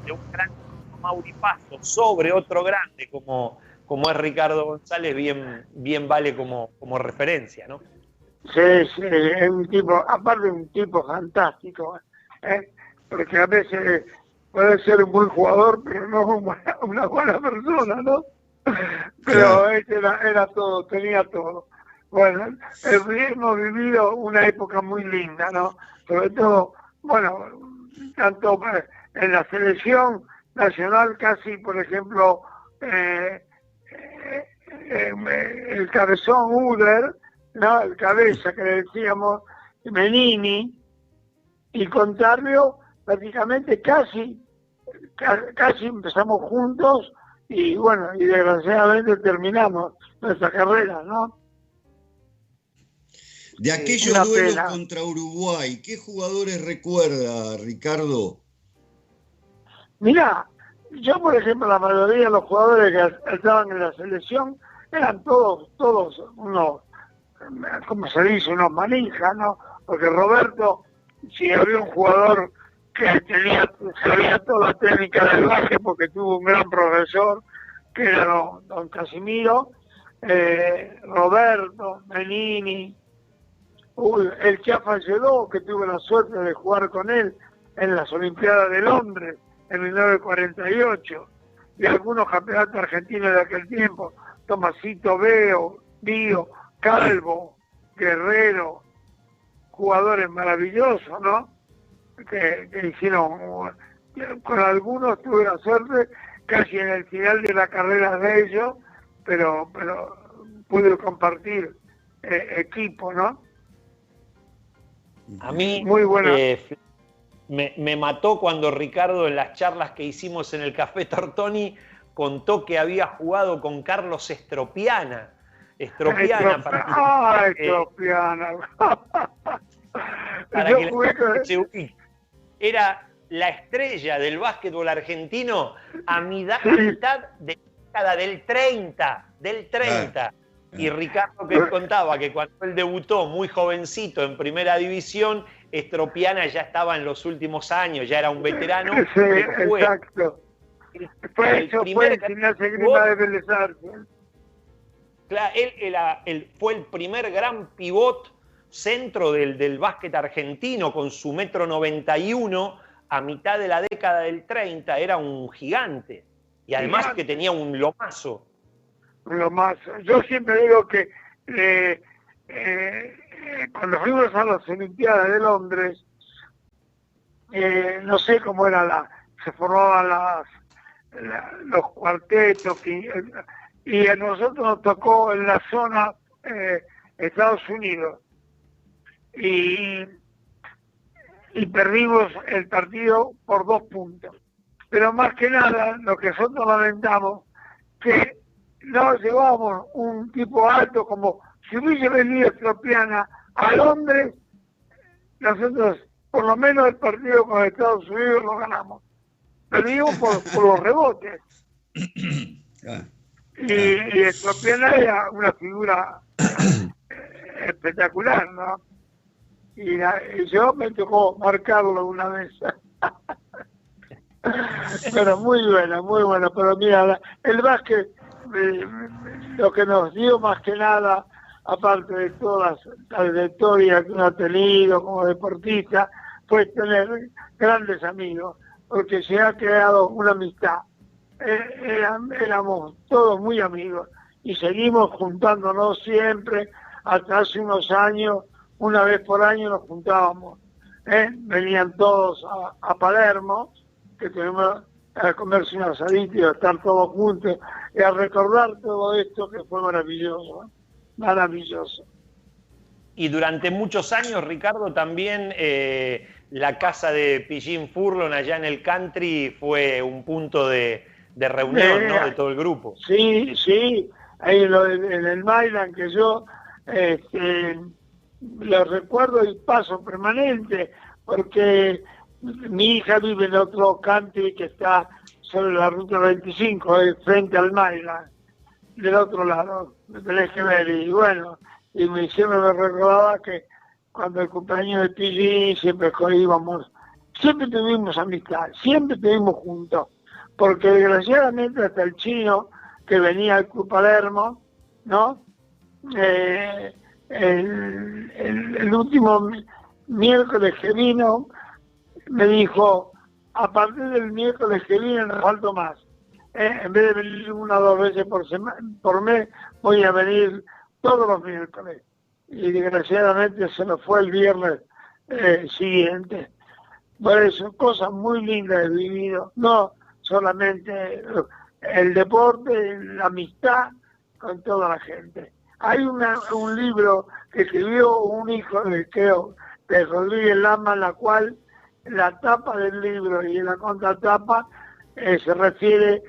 De un gran Amaury Pasos sobre otro grande como es Ricardo González, bien vale como referencia, ¿no? Sí, es un tipo, aparte un tipo fantástico, porque a veces puede ser un buen jugador, pero no una buena persona, ¿no? Pero era todo, tenía todo. Bueno, hemos vivido una época muy linda, ¿no? Sobre todo, bueno, tanto en la selección nacional, casi, por ejemplo, el cabezón Uder, ¿no? El cabeza que le decíamos, Menini, y contrario, prácticamente casi empezamos juntos, y bueno, y desgraciadamente terminamos nuestra carrera, ¿no? De aquellos duelos contra Uruguay, ¿qué jugadores recuerda, Ricardo? Mirá, yo por ejemplo, la mayoría de los jugadores que estaban en la selección eran todos unos, como se dice, unos manijas, ¿no? Porque Roberto, si había un jugador que sabía toda la técnica del básquet, porque tuvo un gran profesor, que era don Casimiro, Roberto, Menini, el Chafa Lledó, que tuve la suerte de jugar con él en las Olimpiadas de Londres en 1948, y algunos campeonatos argentinos de aquel tiempo, Tomasito Bío, Calvo, Guerrero, jugadores maravillosos, ¿no? Que hicieron, con algunos tuve la suerte casi en el final de la carrera de ellos, pero pude compartir equipo, ¿no? A mí muy buena. Me mató cuando Ricardo, en las charlas que hicimos en el Café Tortoni, contó que había jugado con Carlos Estropiana. Estropiana. Para que se ubique. Era la estrella del básquetbol argentino a mitad de la década del 30. Y Ricardo que contaba que cuando él debutó muy jovencito en primera división, Stropiana ya estaba en los últimos años, ya era un veterano. Sí, pero fue exacto. Fue el Gimnasia y Grima de Vélez Sarsfield. Claro, él fue el primer gran pivot centro del básquet argentino, con su 1,91 m a mitad de la década del 30, era un gigante. Y además que tenía un lomazo. Un lomazo. Yo siempre digo que cuando fuimos a las Olimpiadas de Londres, no sé cómo era se formaban los cuartetos y a nosotros nos tocó en la zona Estados Unidos y perdimos el partido por 2 puntos. Pero más que nada, lo que nosotros lamentamos, que no llevamos un tipo alto, como si hubiese venido Stropiana a Londres, nosotros por lo menos el partido con Estados Unidos lo ganamos. Perdimos por los rebotes. Y Stropiana era una figura espectacular, ¿no? Y yo me tocó marcarlo una vez. Pero muy buena. Pero mira, el básquet, lo que nos dio más que nada, aparte de todas las trayectorias que uno ha tenido como deportista, fue tener grandes amigos, porque se ha creado una amistad. Éramos todos muy amigos y seguimos juntándonos siempre. Hasta hace unos años, una vez por año nos juntábamos. Venían todos a Palermo, que tenemos a comerse un asadito y a estar todos juntos y a recordar todo esto que fue maravilloso, maravilloso. Y durante muchos años, Ricardo, también la casa de Pillín Furlon allá en el country fue un punto de reunión, ¿no?, de todo el grupo. Sí, ahí en el Mailand, que yo lo recuerdo y paso permanente, porque mi hija vive en otro country que está sobre la ruta 25, frente al Mailand, del otro lado, del Echeverry. Y bueno, y siempre me recordaba que cuando el cumpleaños de Pillín siempre íbamos, siempre tuvimos amistad, siempre estuvimos juntos, porque desgraciadamente hasta el chino que venía al Club Palermo, ¿no? El último miércoles que vino me dijo, a partir del miércoles que viene no falto más. En vez de venir 1 o 2 veces por mes, voy a venir todos los miércoles. Y desgraciadamente se nos fue el viernes siguiente. Por eso, cosas muy lindas he vivido. No solamente el deporte, la amistad con toda la gente. Hay un libro que escribió un hijo de Rodríguez Lama, en la cual la tapa del libro y la contratapa se refiere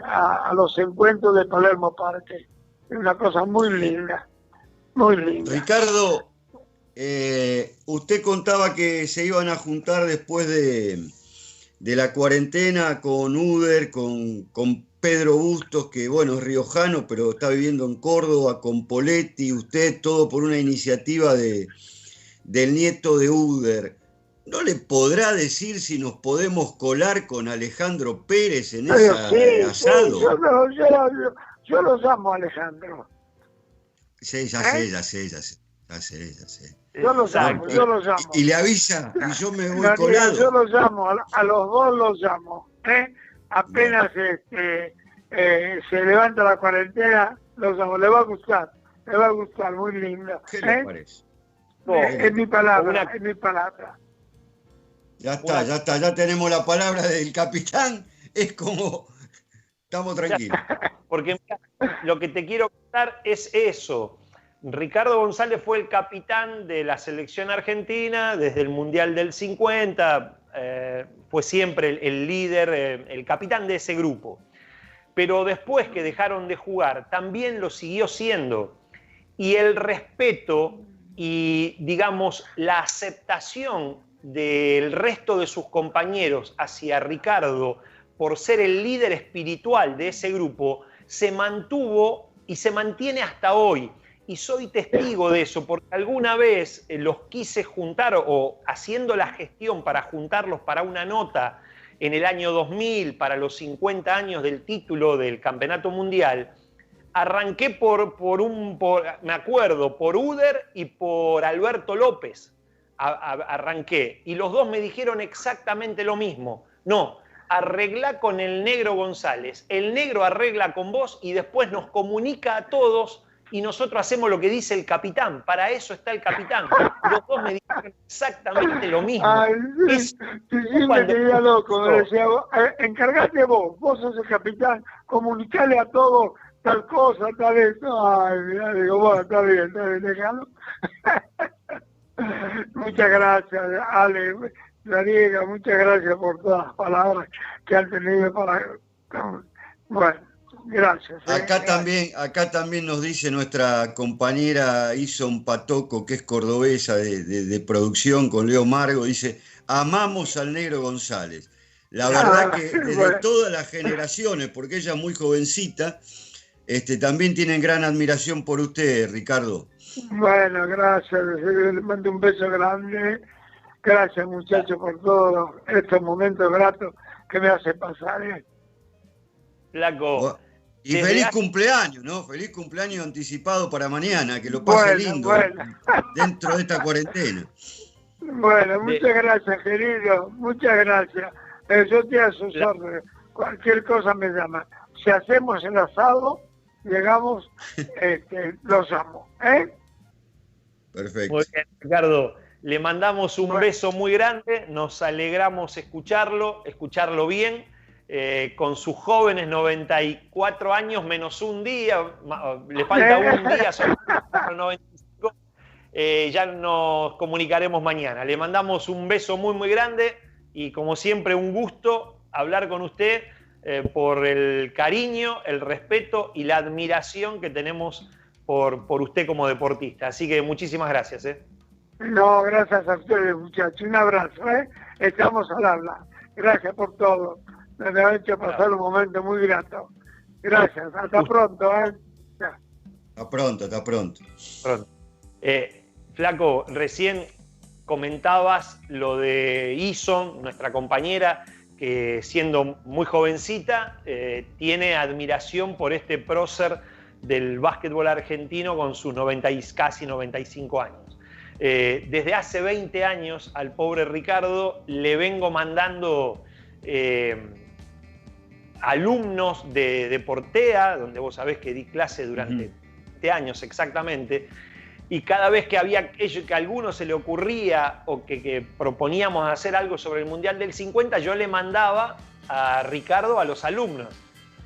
a los encuentros de Palermo Parque. Es una cosa muy linda, muy linda. Ricardo, usted contaba que se iban a juntar después de la cuarentena con Uder, con Pedro Bustos, que bueno, es riojano, pero está viviendo en Córdoba, con Poletti, usted, todo por una iniciativa del nieto de Uder. ¿No le podrá decir si nos podemos colar con Alejandro Pérez en ese asado? Sí, yo lo llamo Alejandro. Sí, ya sé. Yo lo llamo. Y le avisa, y yo me voy colado. Yo lo llamo, a los dos los llamo. Apenas se levanta la cuarentena, los llamo. Le va a gustar, muy lindo. ¿Qué le parece? Es mi palabra. Ya está, ya tenemos la palabra del capitán, es como, estamos tranquilos. Porque mira, lo que te quiero contar es eso. Ricardo González fue el capitán de la selección argentina desde el Mundial del 50, fue siempre el líder, el capitán de ese grupo. Pero después que dejaron de jugar, también lo siguió siendo. Y el respeto y, digamos, la aceptación del resto de sus compañeros hacia Ricardo por ser el líder espiritual de ese grupo se mantuvo y se mantiene hasta hoy. y soy testigo de eso, porque alguna vez los quise juntar o haciendo la gestión para juntarlos para una nota en el año 2000, para los 50 años del título del Campeonato Mundial, arranqué me acuerdo, por Uder y por Alberto López. Arranqué, y los dos me dijeron exactamente lo mismo. No, arreglá con el Negro González, el Negro arregla con vos y después nos comunica a todos y nosotros hacemos lo que dice el capitán. Para eso está el capitán. Los dos me dijeron exactamente lo mismo. Ay, sí, me quedé loco, me decía, encargate vos sos el capitán, comunicale a todos tal cosa, tal esto. Ay, mira, digo, bueno, está bien, déjalo. Muchas gracias, Ale, Dariega, muchas gracias por todas las palabras que han tenido para... Bueno, gracias. Acá también nos dice nuestra compañera Ison Patoco, que es cordobesa de producción con Leo Margo, dice, amamos al Negro González. La verdad que desde todas las generaciones, porque ella es muy jovencita, también tienen gran admiración por usted, Ricardo. Bueno, gracias, le mando un beso grande. Gracias, muchachos, por todos estos momentos gratos que me hace pasar. Flaco. Y feliz cumpleaños, ¿no? Feliz cumpleaños anticipado para mañana, que lo pase lindo dentro de esta cuarentena. Bueno, muchas gracias, querido, muchas gracias. Yo estoy a sus órdenes, cualquier cosa me llama. Si hacemos el asado, llegamos, los amo, Perfecto. Muy bien, Ricardo. Le mandamos un beso muy grande, nos alegramos escucharlo bien, con sus jóvenes 94 años menos un día, le falta un día, son 95, ya nos comunicaremos mañana. Le mandamos un beso muy, muy grande y como siempre un gusto hablar con usted por el cariño, el respeto y la admiración que tenemos por usted como deportista. Así que muchísimas gracias. No, gracias a ustedes, muchachos. Un abrazo, Estamos al habla. Gracias por todo. Me han hecho pasar un momento muy grato. Gracias. Hasta pronto, Hasta pronto. Flaco, recién comentabas lo de Ison, nuestra compañera, que siendo muy jovencita, tiene admiración por este prócer del básquetbol argentino con sus casi 95 años. Desde hace 20 años al pobre Ricardo le vengo mandando alumnos de Portea, donde vos sabés que di clase durante 20 años exactamente, y cada vez que que a alguno se le ocurría o que proponíamos hacer algo sobre el Mundial del 50, yo le mandaba a Ricardo a los alumnos.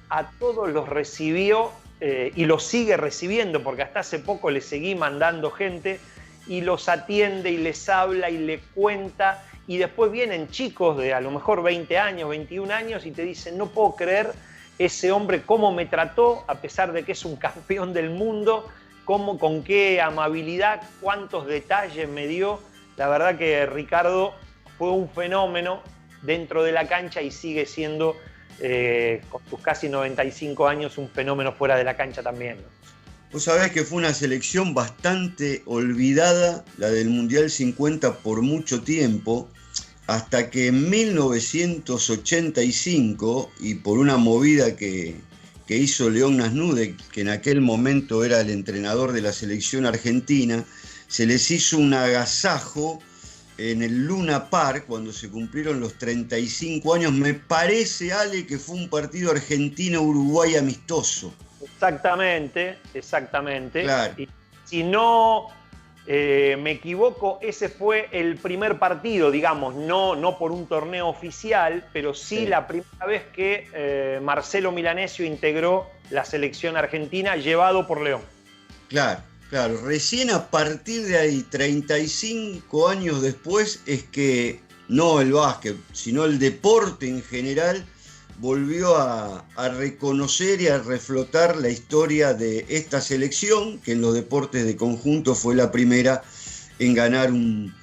A todos los recibió y los sigue recibiendo, porque hasta hace poco le seguí mandando gente y los atiende y les habla y le cuenta, y después vienen chicos de a lo mejor 20 años, 21 años y te dicen, no puedo creer ese hombre cómo me trató, a pesar de que es un campeón del mundo, con qué amabilidad, cuántos detalles me dio. La verdad que Ricardo fue un fenómeno dentro de la cancha y sigue siendo, con sus casi 95 años, un fenómeno fuera de la cancha también. Vos sabés que fue una selección bastante olvidada, la del Mundial 50, por mucho tiempo, hasta que en 1985, y por una movida que hizo León Nasnude, que en aquel momento era el entrenador de la selección argentina, se les hizo un agasajo en el Luna Park cuando se cumplieron los 35 años. Me parece, Ale, que fue un partido Argentina-Uruguay amistoso. Exactamente. Claro. Y si no me equivoco, ese fue el primer partido, digamos, no por un torneo oficial, pero sí la primera vez que Marcelo Milanesio integró la selección argentina, llevado por León. Claro. Recién a partir de ahí, 35 años después, es que no el básquet, sino el deporte en general volvió a reconocer y a reflotar la historia de esta selección, que en los deportes de conjunto fue la primera en ganar un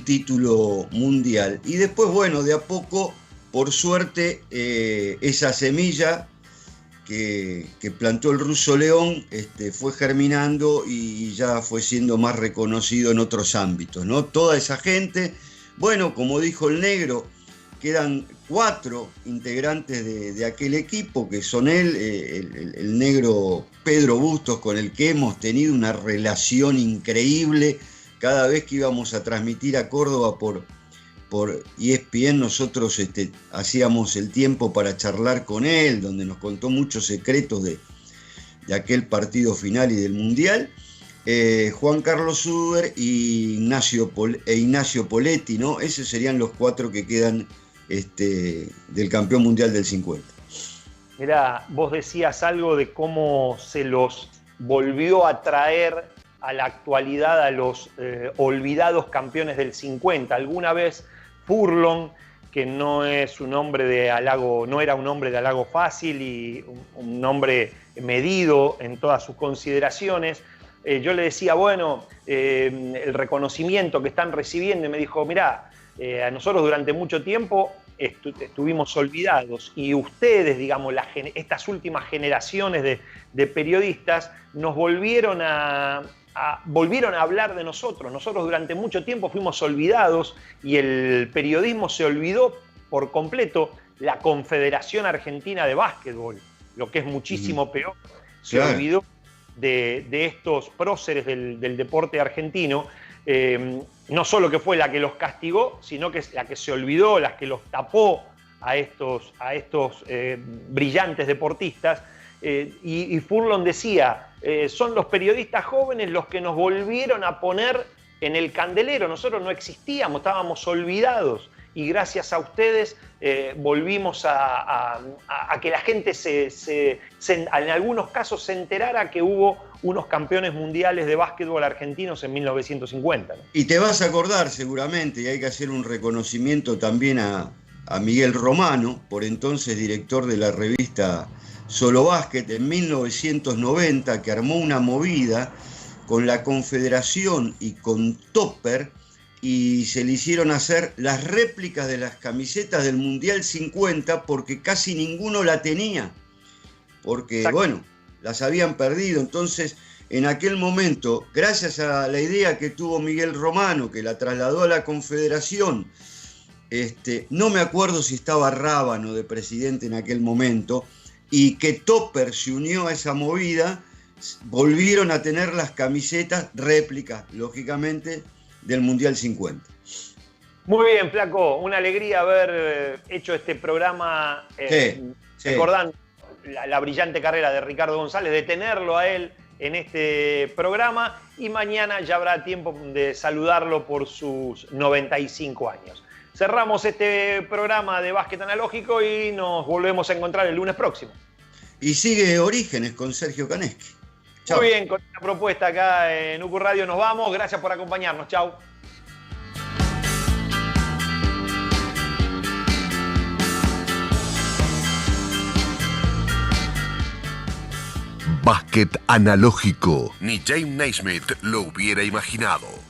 título mundial. Y después, bueno, de a poco, por suerte, esa semilla que plantó el Ruso León fue germinando y ya fue siendo más reconocido en otros ámbitos, ¿no? Toda esa gente, bueno, como dijo el negro, quedan 4 integrantes de aquel equipo, que son el negro Pedro Bustos, con el que hemos tenido una relación increíble. Cada vez que íbamos a transmitir a Córdoba por ESPN, nosotros hacíamos el tiempo para charlar con él, donde nos contó muchos secretos de aquel partido final y del Mundial. Juan Carlos Zuber y Ignacio Poletti, ¿no? Esos serían los 4 que quedan del campeón mundial del 50. Mirá, vos decías algo de cómo se los volvió a traer a la actualidad a los olvidados campeones del 50. Alguna vez Furlong, que no es un hombre de halago, no era un hombre de halago fácil y un hombre medido en todas sus consideraciones, yo le decía, bueno, el reconocimiento que están recibiendo, y me dijo, mirá, a nosotros durante mucho tiempo estuvimos olvidados y ustedes, digamos, estas últimas generaciones de periodistas nos volvieron a hablar de nosotros. Nosotros durante mucho tiempo fuimos olvidados y el periodismo se olvidó por completo. La Confederación Argentina de Básquetbol, lo que es muchísimo peor, se olvidó de estos próceres del deporte argentino. No solo que fue la que los castigó, sino que es la que se olvidó, la que los tapó a estos brillantes deportistas. Y Furlong decía, son los periodistas jóvenes los que nos volvieron a poner en el candelero. Nosotros no existíamos, estábamos olvidados. Y gracias a ustedes volvimos a que la gente en algunos casos se enterara que hubo unos campeones mundiales de básquetbol argentinos en 1950, ¿no? Y te vas a acordar seguramente, y hay que hacer un reconocimiento también a Miguel Romano, por entonces director de la revista Solo Básquet, en 1990, que armó una movida con la Confederación y con Topper, y se le hicieron hacer las réplicas de las camisetas del Mundial 50 porque casi ninguno la tenía, porque, exacto, bueno, las habían perdido. Entonces, en aquel momento, gracias a la idea que tuvo Miguel Romano, que la trasladó a la Confederación, no me acuerdo si estaba Rábano de presidente en aquel momento, y que Topper se unió a esa movida, volvieron a tener las camisetas réplicas, lógicamente, del Mundial 50. Muy bien, Flaco, una alegría haber hecho este programa recordando la brillante carrera de Ricardo González, de tenerlo a él en este programa, y mañana ya habrá tiempo de saludarlo por sus 95 años. Cerramos este programa de Básquet Analógico y nos volvemos a encontrar el lunes próximo. Y sigue Orígenes con Sergio Caneschi. Chau. Muy bien, con esta propuesta acá en UQ Radio nos vamos. Gracias por acompañarnos. Chau. Básquet Analógico. Ni James Naismith lo hubiera imaginado.